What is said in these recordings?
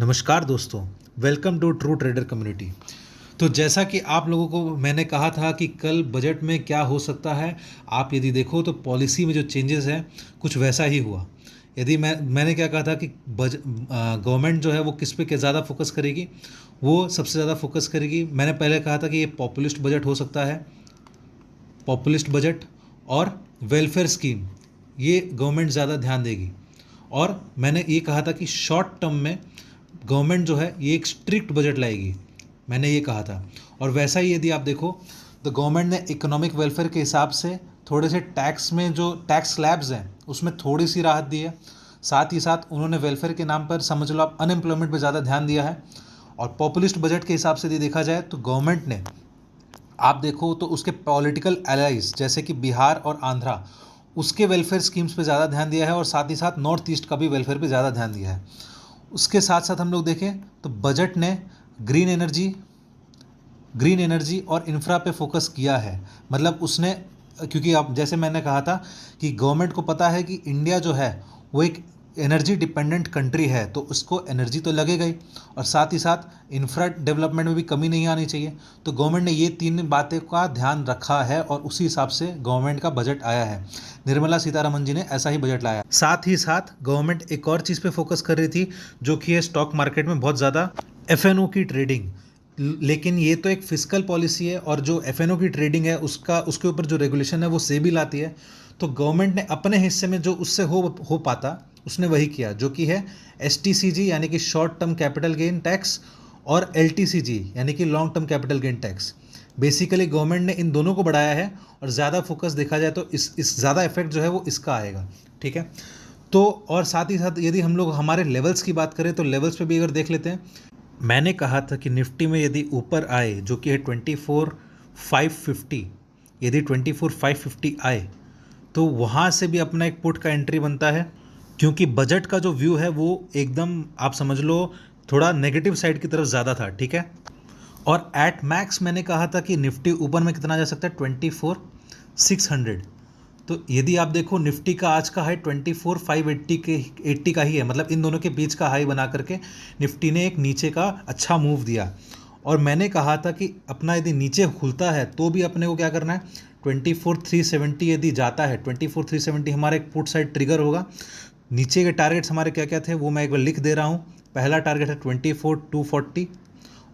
नमस्कार दोस्तों, welcome to true trader community. तो जैसा कि आप लोगों को मैंने कहा था कि कल बजट में क्या हो सकता है, आप यदि देखो तो पॉलिसी में जो चेंजेस हैं कुछ वैसा ही हुआ। यदि मैंने क्या कहा था कि गवर्नमेंट जो है वो किस पे ज़्यादा फोकस करेगी, वो सबसे ज़्यादा फोकस करेगी। मैंने पहले कहा था कि ये पॉपुलिस्ट बजट हो सकता है, पॉपुलिस्ट बजट और वेलफेयर स्कीम, ये गवर्नमेंट ज़्यादा ध्यान देगी। और मैंने ये कहा था कि शॉर्ट टर्म में गवर्नमेंट जो है ये एक स्ट्रिक्ट बजट लाएगी, मैंने ये कहा था। और वैसा ही यदि आप देखो तो गवर्नमेंट ने इकोनॉमिक वेलफेयर के हिसाब से थोड़े से टैक्स में जो टैक्स स्लैब्स हैं उसमें थोड़ी सी राहत दी है। साथ ही साथ उन्होंने वेलफेयर के नाम पर समझ लो आप अनएम्प्लॉयमेंट पर ज़्यादा ध्यान दिया है। और पॉपुलिस्ट बजट के हिसाब से यदि देखा जाए तो गवर्नमेंट ने, आप देखो तो उसके पॉलिटिकल एलाइज जैसे कि बिहार और आंध्रा, उसके वेलफेयर स्कीम्स पे ज़्यादा ध्यान दिया है और साथ ही साथ नॉर्थ ईस्ट का भी वेलफेयर पे ज़्यादा ध्यान दिया है। उसके साथ साथ हम लोग देखें तो बजट ने ग्रीन एनर्जी ग्रीन एनर्जी और इंफ्रा पे फोकस किया है। मतलब उसने, क्योंकि अब जैसे मैंने कहा था कि गवर्नमेंट को पता है कि इंडिया जो है वो एक एनर्जी डिपेंडेंट कंट्री है, तो उसको एनर्जी तो लगेगा ही, और साथ ही साथ इंफ्रा डेवलपमेंट में भी कमी नहीं आनी चाहिए। तो गवर्नमेंट ने ये तीन बातें का ध्यान रखा है और उसी हिसाब से गवर्नमेंट का बजट आया है। निर्मला सीतारमन जी ने ऐसा ही बजट लाया। साथ ही साथ गवर्नमेंट एक और चीज़ पे फोकस कर रही थी, जो कि है स्टॉक मार्केट में बहुत ज़्यादा एफएनओ की ट्रेडिंग। लेकिन ये तो एक फिस्कल पॉलिसी है, और जो एफएनओ की ट्रेडिंग है उसके ऊपर जो रेगुलेशन है वो सेबी लाती है। तो गवर्नमेंट ने अपने हिस्से में जो उससे हो पाता उसने वही किया, जो कि है एसटीसीजी यानी कि short term capital gain tax, और एलटीसीजी यानी कि long term capital gain tax. Basically government ने इन दोनों को बढ़ाया है, और ज़्यादा फोकस देखा जाए तो इस ज़्यादा इफेक्ट जो है वो इसका आएगा। ठीक है। तो और साथ ही साथ यदि हम लोग हमारे लेवल्स की बात करें तो लेवल्स पे भी अगर देख लेते हैं, मैंने कहा था कि निफ्टी में यदि ऊपर आए, जो कि है 24,550, यदि 24,550 आए तो वहाँ से भी अपना एक पुट का एंट्री बनता है। क्योंकि बजट का जो व्यू है वो एकदम आप समझ लो थोड़ा नेगेटिव साइड की तरफ ज़्यादा था। ठीक है। और एट मैक्स मैंने कहा था कि निफ्टी ऊपर में कितना जा सकता है, 24,600। तो यदि आप देखो निफ्टी का आज का हाई 24,580 के 80 का ही है, मतलब इन दोनों के बीच का हाई बना करके निफ्टी ने एक नीचे का अच्छा मूव दिया। और मैंने कहा था कि अपना यदि नीचे खुलता है तो भी अपने को क्या करना है, 24,370 यदि जाता है, 24,370 हमारा एक पुट साइड ट्रिगर होगा। नीचे के टारगेट्स हमारे क्या क्या थे वो मैं एक बार लिख दे रहा हूँ। पहला टारगेट है 24,240,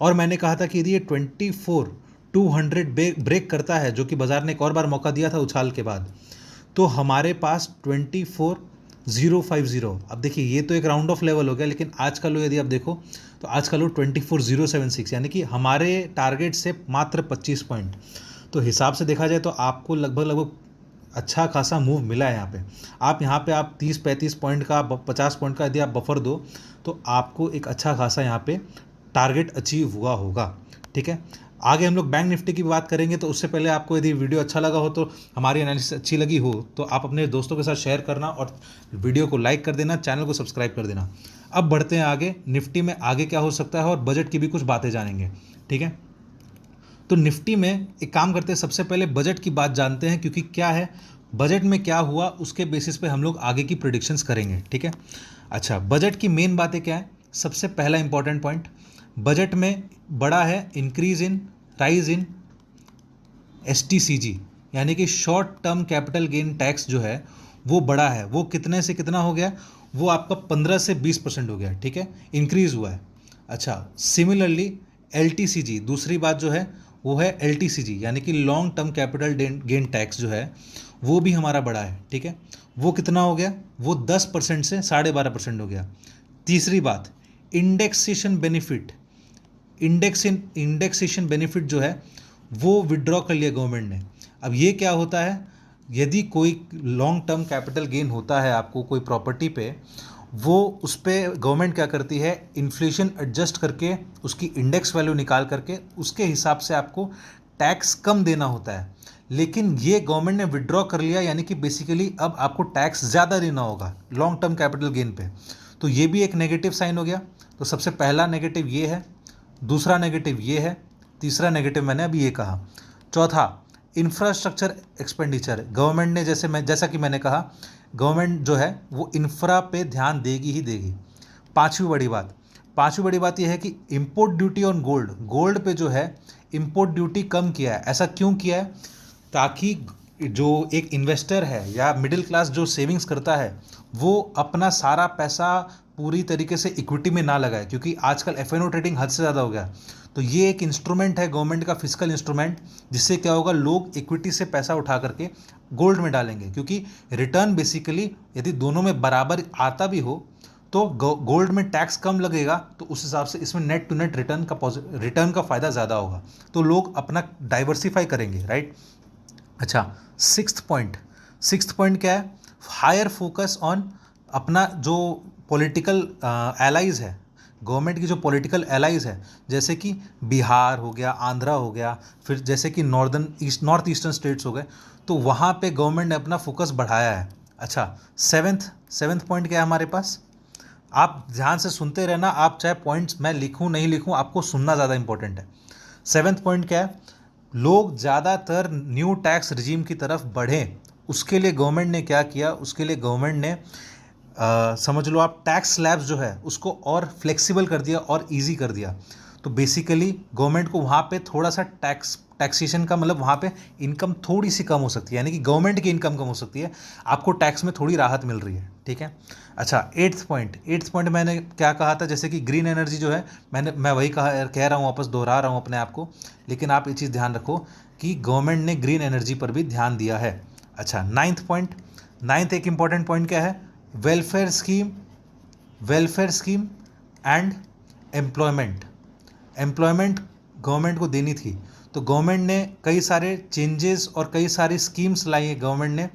और मैंने कहा था कि यदि ये 24,200 ब्रेक करता है, जो कि बाजार ने एक और बार मौका दिया था उछाल के बाद, तो हमारे पास 24,050। अब देखिए ये तो एक राउंड ऑफ लेवल हो गया, लेकिन आज का लो यदि आप देखो तो आज का लो 24,076, यानी कि हमारे टारगेट से मात्र 25 पॉइंट। तो हिसाब से देखा जाए तो आपको लगभग लगभग अच्छा खासा मूव मिला है यहाँ पे। यहाँ पे आप 30-35 पॉइंट का 50 पॉइंट का यदि आप बफर दो तो आपको एक अच्छा खासा यहाँ पे टारगेट अचीव हुआ होगा। ठीक है। आगे हम लोग बैंक निफ्टी की बात करेंगे, तो उससे पहले आपको यदि वीडियो अच्छा लगा हो, तो हमारी एनालिसिस अच्छी लगी हो, तो आप अपने दोस्तों के साथ शेयर करना और वीडियो को लाइक कर देना, चैनल को सब्सक्राइब कर देना। अब बढ़ते हैं आगे, निफ्टी में आगे क्या हो सकता है और बजट की भी कुछ बातें जानेंगे। ठीक है। तो निफ्टी में एक काम करते हैं, सबसे पहले बजट की बात जानते हैं, क्योंकि क्या है बजट में क्या हुआ उसके बेसिस पे हम लोग आगे की प्रिडिक्शंस करेंगे। ठीक है। अच्छा, बजट की मेन बातें क्या है। सबसे पहला इंपॉर्टेंट पॉइंट, बजट में बड़ा है राइज इन एसटीसीजी, यानी कि short term capital gain tax जो है वो बड़ा है। वो कितने से कितना हो गया, वो आपका 15 से 20% हो गया। ठीक है, इंक्रीज हुआ है। अच्छा, सिमिलरली एलटीसीजी, दूसरी बात जो है वो है एलटीसीजी, यानी कि long term capital gain tax जो है वो भी हमारा बड़ा है। ठीक है, वो कितना हो गया, वो 10% से 12.5% हो गया। तीसरी बात, इंडेक्सेशन बेनिफिट, इंडेक्सेशन बेनिफिट जो है वो विड्रॉ कर लिया गवर्नमेंट ने। अब ये क्या होता है, यदि कोई लॉन्ग टर्म कैपिटल गेन होता है आपको कोई प्रॉपर्टी पे, वो उस पर गवर्नमेंट क्या करती है, इन्फ्लेशन एडजस्ट करके उसकी इंडेक्स वैल्यू निकाल करके उसके हिसाब से आपको टैक्स कम देना होता है। लेकिन ये गवर्नमेंट ने विड्रॉ कर लिया, यानी कि बेसिकली अब आपको टैक्स ज़्यादा देना होगा लॉन्ग टर्म कैपिटल गेन पे। तो ये भी एक नेगेटिव साइन हो गया। तो सबसे पहला नेगेटिव ये है, दूसरा नेगेटिव ये है, तीसरा नेगेटिव मैंने अभी ये कहा। चौथा, इंफ्रास्ट्रक्चर एक्सपेंडिचर, गवर्नमेंट ने जैसा कि मैंने कहा, गवर्नमेंट जो है वो इंफ्रा पे ध्यान देगी ही देगी। पांचवी बड़ी बात, पांचवी बड़ी बात यह है कि import duty on gold, gold पे जो है इंपोर्ट ड्यूटी कम किया है। ऐसा क्यों किया है? ताकि जो एक इन्वेस्टर है या मिडिल क्लास जो सेविंग्स करता है वो अपना सारा पैसा पूरी तरीके से इक्विटी में ना लगाए, क्योंकि आजकल एफ ट्रेडिंग हद से ज़्यादा हो गया। तो ये एक इंस्ट्रूमेंट है गवर्नमेंट का, फिजिकल इंस्ट्रूमेंट, जिससे क्या होगा, लोग इक्विटी से पैसा उठा करके गोल्ड में डालेंगे, क्योंकि रिटर्न बेसिकली यदि दोनों में बराबर आता भी हो तो गोल्ड में टैक्स कम लगेगा, तो उस हिसाब से इसमें नेट टू नेट रिटर्न का फ़ायदा ज़्यादा होगा, तो लोग अपना डाइवर्सिफाई करेंगे, राइट। अच्छा, सिक्स्थ पॉइंट क्या है? हायर फोकस ऑन अपना जो पॉलिटिकल एलाइज है, गवर्नमेंट की जो पॉलिटिकल एलाइज है, जैसे कि बिहार हो गया, आंध्रा हो गया, फिर जैसे कि नॉर्थ ईस्टर्न स्टेट्स हो गए, तो वहाँ पे गवर्नमेंट ने अपना फोकस बढ़ाया है। अच्छा, सेवेंथ पॉइंट क्या है हमारे पास? आप ध्यान से सुनते रहना, आप चाहे पॉइंट्स मैं लिखूं नहीं लिखूं, आपको सुनना ज़्यादा इंपॉर्टेंट है। सेवेंथ पॉइंट क्या है? लोग ज़्यादातर न्यू टैक्स रिजीम की तरफ बढ़ें, उसके लिए गवर्नमेंट ने क्या किया? उसके लिए गवर्नमेंट ने समझ लो आप टैक्स स्लैब्स जो है उसको और फ्लेक्सिबल कर दिया और इजी कर दिया। तो बेसिकली गवर्नमेंट को वहाँ पे थोड़ा सा टैक्सेशन का मतलब वहाँ पे इनकम थोड़ी सी कम हो सकती है, यानी कि गवर्नमेंट की इनकम कम हो सकती है, आपको टैक्स में थोड़ी राहत मिल रही है, ठीक है। अच्छा, एट्थ पॉइंट मैंने क्या कहा था? जैसे कि ग्रीन एनर्जी जो है, मैं वही कह रहा हूँ, वापस दोहरा रहा हूँ अपने आप को, लेकिन आप ये चीज़ ध्यान रखो कि गवर्नमेंट ने ग्रीन एनर्जी पर भी ध्यान दिया है। अच्छा, नाइन्थ एक इंपॉर्टेंट पॉइंट क्या है? Welfare scheme and employment government को देनी थी, तो गवर्नमेंट ने कई सारे चेंजेस और कई सारी स्कीम्स लाई है। गवर्नमेंट ने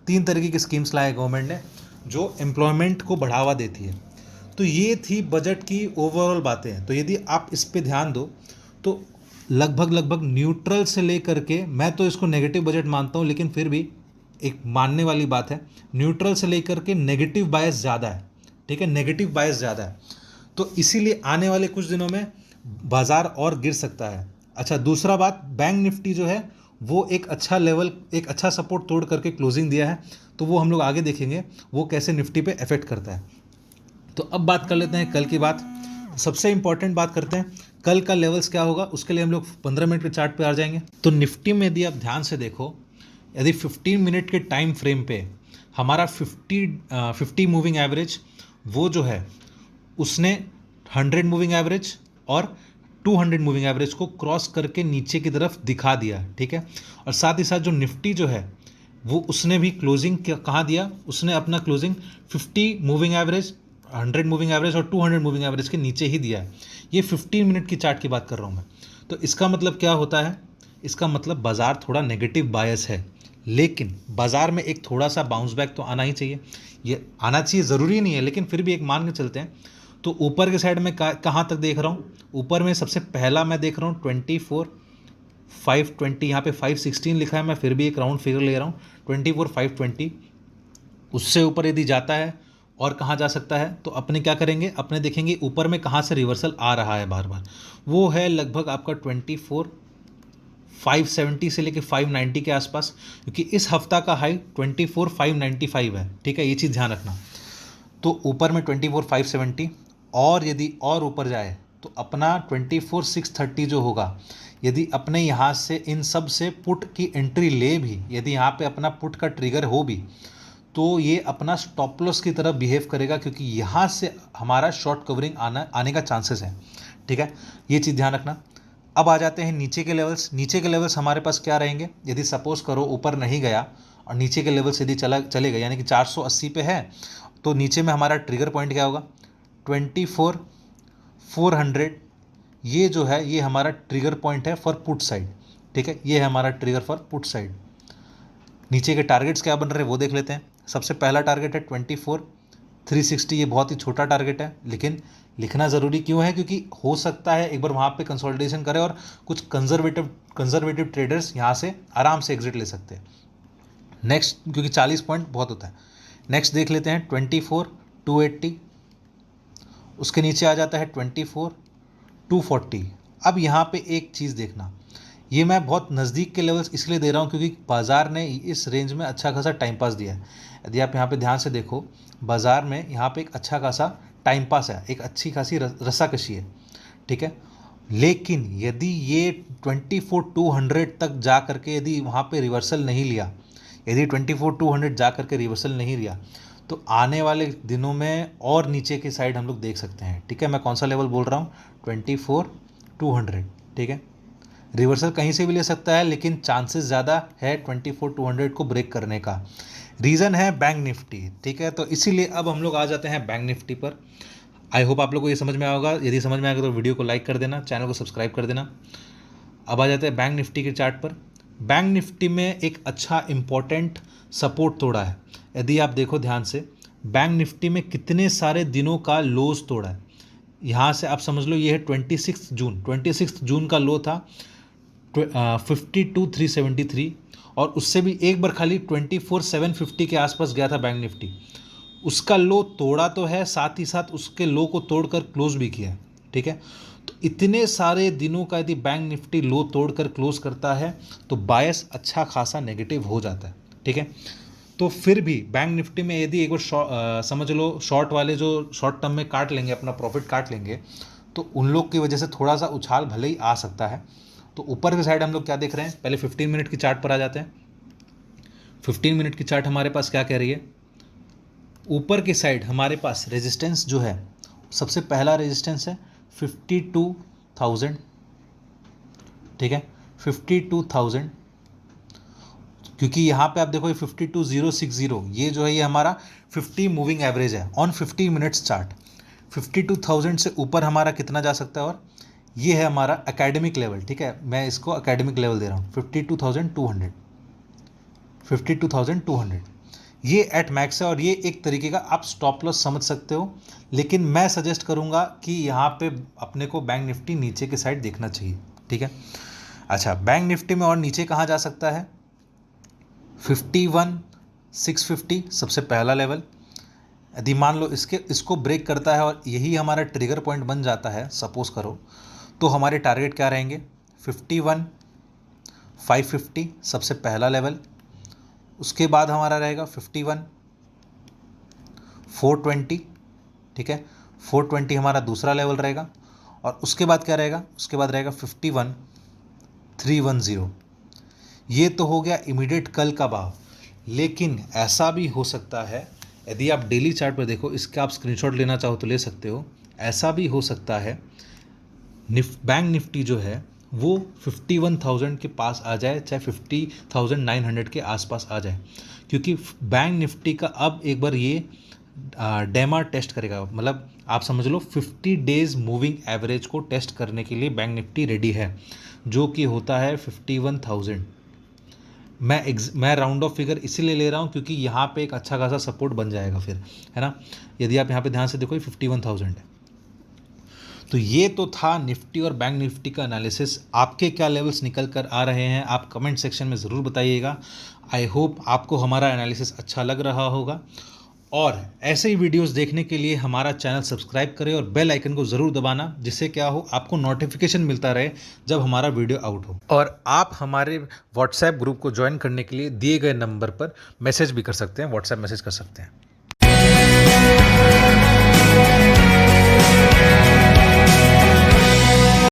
3 तरीके की स्कीम्स लाई है गवर्नमेंट ने, जो एम्प्लॉयमेंट को बढ़ावा देती है। तो ये थी बजट की ओवरऑल बातें। तो यदि आप इस पे ध्यान दो तो लगभग न्यूट्रल से लेकर के, मैं तो इसको नेगेटिव बजट मानता हूँ, लेकिन फिर भी एक मानने वाली बात है, न्यूट्रल से लेकर के नेगेटिव बायस ज़्यादा है, ठीक है, नेगेटिव बायस ज़्यादा है। तो इसीलिए आने वाले कुछ दिनों में बाज़ार और गिर सकता है। अच्छा, दूसरा बात, बैंक निफ्टी जो है वो एक अच्छा सपोर्ट तोड़ करके क्लोजिंग दिया है, तो वो हम लोग आगे देखेंगे वो कैसे निफ्टी पे इफेक्ट करता है। तो अब बात कर लेते हैं कल की बात। सबसे इंपॉर्टेंट बात करते हैं कल का लेवल्स क्या होगा, उसके लिए हम लोग 15 मिनट के चार्ट पे आ जाएंगे। तो निफ्टी में यदि आप ध्यान से देखो, यदि 15 मिनट के टाइम फ्रेम पे हमारा 50 मूविंग एवरेज वो जो है उसने 100 मूविंग एवरेज और 200 मूविंग एवरेज को क्रॉस करके नीचे की तरफ दिखा दिया, ठीक है। और साथ ही साथ जो निफ्टी जो है वो उसने भी क्लोजिंग कहाँ दिया? उसने अपना closing 50 moving average, 100 moving average और 200 मूविंग एवरेज के नीचे ही दिया है। ये 15 मिनट की चार्ट की बात कर रहा हूँ मैं। तो इसका मतलब क्या होता है? इसका मतलब बाज़ार थोड़ा नेगेटिव बायस है, लेकिन बाज़ार में एक थोड़ा सा बाउंस बैक तो आना ही चाहिए। ये आना चाहिए, ज़रूरी नहीं है, लेकिन फिर भी एक मान के चलते हैं। तो ऊपर के साइड में कहाँ तक देख रहा हूँ? ऊपर में सबसे पहला मैं देख रहा हूँ 24,520, यहाँ पे 516 लिखा है, मैं फिर भी एक राउंड फिगर ले रहा हूँ, 24,520। उससे ऊपर यदि जाता है और कहाँ जा सकता है, तो अपने क्या करेंगे, अपने देखेंगे ऊपर में कहाँ से रिवर्सल आ रहा है बार बार। वो है लगभग आपका 24,570 से लेके 590 के आसपास, क्योंकि इस हफ्ता का हाई 24,595 है, ठीक है, ये चीज़ ध्यान रखना। तो ऊपर में 24,570, और यदि और ऊपर जाए तो अपना 24,630 जो होगा, यदि अपने यहाँ से इन सब से पुट की एंट्री ले भी, यदि यहाँ पे अपना पुट का ट्रिगर हो भी, तो ये अपना स्टॉप लॉस की तरह बिहेव करेगा, क्योंकि यहाँ से हमारा शॉर्ट कवरिंग आने का चांसेस है, ठीक है, ये चीज़ ध्यान रखना। अब आ जाते हैं नीचे के लेवल्स हमारे पास क्या रहेंगे? यदि सपोज करो ऊपर नहीं गया और नीचे के लेवल्स यदि चले गए, यानी कि 480 पे है, तो नीचे में हमारा ट्रिगर पॉइंट क्या होगा? 24,400। ये जो है ये हमारा ट्रिगर पॉइंट है फॉर पुट साइड, ठीक है, ये है हमारा ट्रिगर फॉर पुट साइड। नीचे के टारगेट्स क्या बन रहे हैं वो देख लेते हैं। सबसे पहला टारगेट है 24,360, ये बहुत ही छोटा टारगेट है, लेकिन लिखना ज़रूरी क्यों है? क्योंकि हो सकता है एक बार वहाँ पे कंसोलिडेशन करे और कुछ कंजर्वेटिव ट्रेडर्स यहाँ से आराम से एग्जिट ले सकते हैं। नेक्स्ट, क्योंकि 40 पॉइंट बहुत होता है। नेक्स्ट देख लेते हैं 24,280, उसके नीचे आ जाता है 24,240। अब यहाँ पे एक चीज़ देखना, ये मैं बहुत नज़दीक के लेवल्स इसलिए दे रहा हूँ क्योंकि बाज़ार ने इस रेंज में अच्छा खासा टाइम पास दिया है। यदि आप यहाँ पे ध्यान से देखो, बाज़ार में यहाँ पे एक अच्छा खासा टाइम पास है, एक अच्छी खासी रस्साकशी है, ठीक है। लेकिन यदि ये 24,200 तक जा करके यदि वहाँ पे रिवर्सल नहीं लिया, यदि 24,200 जा करके रिवर्सल नहीं लिया, तो आने वाले दिनों में और नीचे की साइड हम लोग देख सकते हैं, ठीक है। मैं कौन सा लेवल बोल रहा हूँ, 24,200, ठीक है। रिवर्सल कहीं से भी ले सकता है, लेकिन चांसेस ज़्यादा है 24,200 को ब्रेक करने का। रीज़न है बैंक निफ्टी, ठीक है। तो इसीलिए अब हम लोग आ जाते हैं बैंक निफ्टी पर। आई होप आप लोग को ये समझ में आया होगा। यदि समझ में आएगा तो वीडियो को लाइक कर देना, चैनल को सब्सक्राइब कर देना। अब आ जाते हैं बैंक निफ्टी के चार्ट पर। बैंक निफ्टी में एक अच्छा इंपॉर्टेंट सपोर्ट तोड़ा है। यदि आप देखो ध्यान से, बैंक निफ्टी में कितने सारे दिनों का लोज तोड़ा है। यहाँ से आप समझ लो ये है 26 जून का लो था 52,373, और उससे भी एक बार खाली 24,750 के आसपास गया था बैंक निफ्टी। उसका लो तोड़ा तो है, साथ ही साथ उसके लो को तोड़कर क्लोज भी किया है, ठीक है। तो इतने सारे दिनों का यदि बैंक निफ्टी लो तोड़कर क्लोज करता है तो बायस अच्छा खासा नेगेटिव हो जाता है, ठीक है। तो फिर भी बैंक निफ्टी में यदि एक बार समझ लो शॉर्ट वाले जो शॉर्ट टर्म में काट लेंगे, अपना प्रॉफिट काट लेंगे, तो उन लोग की वजह से थोड़ा सा उछाल भले ही आ सकता है। तो ऊपर की साइड हम लोग क्या देख रहे हैं, पहले 15 मिनट की चार्ट पर आ जाते हैं। 15 मिनट की चार्ट हमारे पास क्या कह रही है, ऊपर की साइड हमारे पास रेजिस्टेंस जो है, सबसे पहला रेजिस्टेंस है 52,000, ठीक है, 52,000। क्योंकि यहाँ पे आप देखो ये 52,060, ये जो है ये हमारा 50 मूविंग एवरेज है ऑन 50 मिनट्स चार्ट। 52,000 से ऊपर हमारा कितना जा सकता है, और ये है हमारा एकेडमिक लेवल, ठीक है। मैं इसको एकेडमिक लेवल दे रहा हूँ 52,200, 52,200 ये एट मैक्स है, और ये एक तरीके का आप स्टॉप लॉस समझ सकते हो। लेकिन मैं सजेस्ट करूँगा कि यहाँ पे अपने को बैंक निफ्टी नीचे की साइड देखना चाहिए, ठीक है। अच्छा, बैंक निफ्टी में और नीचे कहाँ जा सकता है, 51,650 सबसे पहला लेवल। यदि मान लो इसको ब्रेक करता है और यही हमारा ट्रिगर पॉइंट बन जाता है, सपोज करो, तो हमारे टारगेट क्या रहेंगे, 51,550 सबसे पहला लेवल। उसके बाद हमारा रहेगा 51,420, ठीक है, 420 हमारा दूसरा लेवल रहेगा। और उसके बाद क्या रहेगा, उसके बाद रहेगा 51,310। ये तो हो गया इमीडिएट कल का भाव। लेकिन ऐसा भी हो सकता है, यदि आप डेली चार्ट पर देखो, इसका आप स्क्रीनशॉट लेना चाहो तो ले सकते हो। ऐसा भी हो सकता है बैंक निफ्टी जो है वो 51,000 के पास आ जाए, चाहे 50,900 के आसपास आ जाए, क्योंकि बैंक निफ्टी का अब एक बार ये डेमा टेस्ट करेगा। मतलब आप समझ लो 50 डेज मूविंग एवरेज को टेस्ट करने के लिए बैंक निफ्टी रेडी है, जो कि होता है 51,000। मैं राउंड ऑफ फिगर इसीलिए ले रहा हूँ क्योंकि यहाँ पे एक अच्छा खासा सपोर्ट बन जाएगा फिर, है ना। यदि आप यहाँ पे ध्यान से देखो, ये 51,000 है। तो ये तो था निफ्टी और बैंक निफ्टी का एनालिसिस। आपके क्या लेवल्स निकल कर आ रहे हैं, आप कमेंट सेक्शन में ज़रूर बताइएगा। आई होप आपको हमारा एनालिसिस अच्छा लग रहा होगा, और ऐसे ही वीडियोस देखने के लिए हमारा चैनल सब्सक्राइब करें और बेल आइकन को ज़रूर दबाना, जिससे क्या हो, आपको नोटिफिकेशन मिलता रहे जब हमारा वीडियो आउट हो। और आप हमारे व्हाट्सएप ग्रुप को ज्वाइन करने के लिए दिए गए नंबर पर मैसेज भी कर सकते हैं, व्हाट्सएप मैसेज कर सकते हैं।